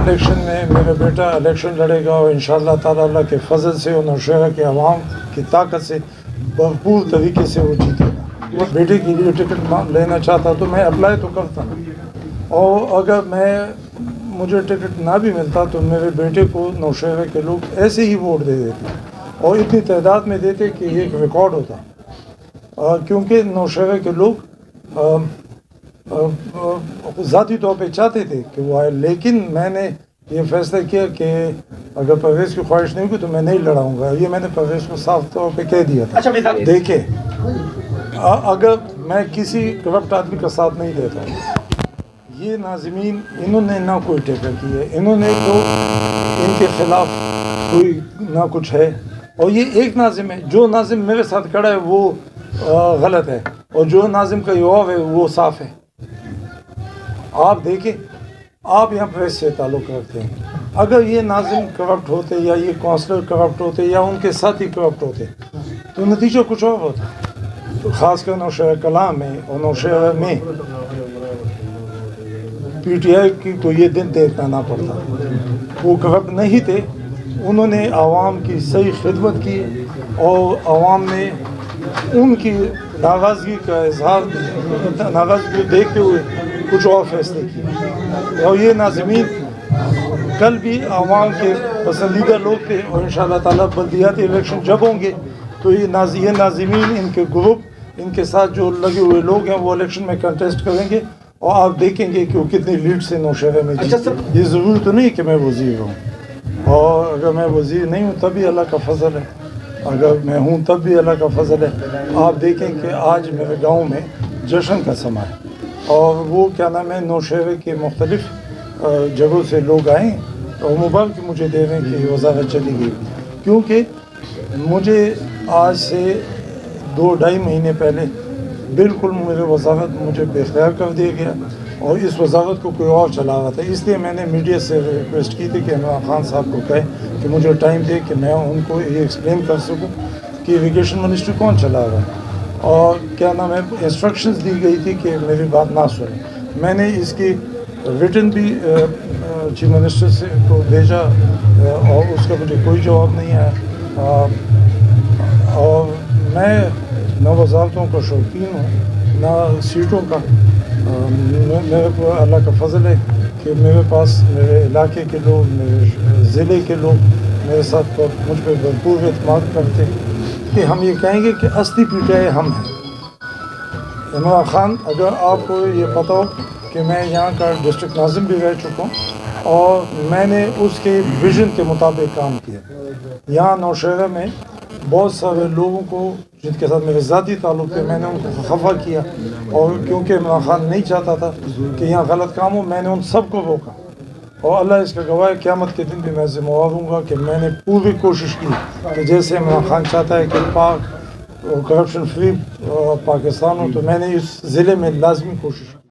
Election میں میرا بیٹا election لڑے گا اور انشاءاللہ تعالی اللہ کے فضل سے اور نوشہرہ کے عوام کی طاقت سے بھرپور طریقے سے وہ جیتے گا. بیٹے کے لیے ٹکٹ لینا چاہتا تو میں اپلائی تو کرتا، اور اگر مجھے ٹکٹ نہ بھی ملتا تو میرے بیٹے کو نوشہرہ کے لوگ ایسے ہی ووٹ دے دیتے، اور اتنی تعداد میں دیتے کہ یہ ایک ریکارڈ ہوتا، کیونکہ نوشہرہ کے لوگ ذاتی طور پہ چاہتے تھے کہ وہ آئے. لیکن میں نے یہ فیصلہ کیا کہ اگر پرویز کی خواہش نہیں ہوگی تو میں نہیں لڑاؤں گا. یہ میں نے پرویز کو صاف طور پہ کہہ دیا تھا. دیکھیں، اگر میں کسی کرپٹ آدمی کا ساتھ نہیں دیتا ہوں، یہ ناظمین انہوں نے نہ کوئی ٹیکر کی ہے، انہوں نے تو ان کے خلاف کوئی نہ کچھ ہے، اور یہ ایک ناظم ہے. جو ناظم میرے ساتھ کھڑا ہے وہ غلط ہے، اور جو ناظم کا یہ اور ہے وہ صاف ہے. آپ دیکھیں، آپ یہاں پریس سے تعلق رکھتے ہیں، اگر یہ ناظم کرپٹ ہوتے یا یہ کونسلر کرپٹ ہوتے یا ان کے ساتھی کرپٹ ہوتے تو نتیجہ کچھ اور ہوتا. خاص کر نوشہرہ کلاں میں اور نوشہرہ میں پی ٹی آئی کی کو یہ دن دیکھنا نہ پڑتا. وہ کرپٹ نہیں تھے، انہوں نے عوام کی صحیح خدمت کی، اور عوام نے ان کی ناراضگی کا اظہار، ناراضگی کو دیکھتے ہوئے کچھ اور فیصلے کیے. اور یہ ناظمین کل بھی عوام کے پسندیدہ لوگ تھے، اور انشاءاللہ تعالیٰ بلدیاتی الیکشن جب ہوں گے تو یہ ناظمین، ان کے گروپ، ان کے ساتھ جو لگے ہوئے لوگ ہیں وہ الیکشن میں کنٹیسٹ کریں گے، اور آپ دیکھیں گے کہ وہ کتنی لیڈ سے نوشہرہ میں جیتے. یہ ضروری تو نہیں کہ میں وزیر ہوں، اور اگر میں وزیر نہیں ہوں تب بھی اللہ کا فضل ہے، اگر میں ہوں تب بھی اللہ کا فضل ہے. آپ دیکھیں کہ آج میرے گاؤں میں جشن کا سما ہے، اور وہ کیا نام ہے، نوشہرہ کے مختلف جگہوں سے لوگ آئیں اور مبارک مجھے دے رہے ہیں کہ وزارت چلی گئی. کیونکہ مجھے آج سے 2-2.5 مہینے پہلے بالکل میرے وزارت مجھے بے اختیار کر دیا گیا، اور اس وزارت کو کوئی اور چلا رہا تھا. اس لیے میں نے میڈیا سے ریکویسٹ کی تھی کہ عمران خان صاحب کو کہے کہ مجھے ٹائم دے کہ میں ان کو یہ ایکسپلین کر سکوں کہ اریگیشن منسٹری کون چلا رہا ہے، اور کیا نام ہے، انسٹرکشنز دی گئی تھی کہ میری بات نہ سنیں. میں نے اس کی ریٹن بھی چیف منسٹر سے کو بھیجا، اور اس کا مجھے کوئی جواب نہیں آیا. اور میں نہ وزارتوں کا شوقین ہوں نہ سیٹوں کا. میرے کو اللہ کا فضل ہے کہ میرے پاس میرے علاقے کے لوگ، میرے ضلع کے لوگ میرے ساتھ مجھ پہ بھرپور اعتماد کرتے کہ ہم یہ کہیں گے کہ اصلی پی ٹی آئی ہم ہیں. عمران خان، اگر آپ کو یہ پتہ ہو کہ میں یہاں کا ڈسٹرکٹ ناظم بھی رہ چکا ہوں، اور میں نے اس کے ویژن کے مطابق کام کیا. یہاں نوشہرہ میں بہت سارے لوگوں کو جن کے ساتھ میرے ذاتی تعلق تھے، میں نے ان کو خفا کیا، اور کیونکہ عمران خان نہیں چاہتا تھا کہ یہاں غلط کام ہو، میں نے ان سب کو روکا. اور اللہ اس کا گواہ ہے، قیامت کے دن بھی میں ذمہ وار ہوں گا کہ میں نے پوری کوشش کی کہ جیسے عمران خان چاہتا ہے کہ پاک کرپشن فری پاکستان ہو، تو میں نے اس ضلع میں لازمی کوشش کی.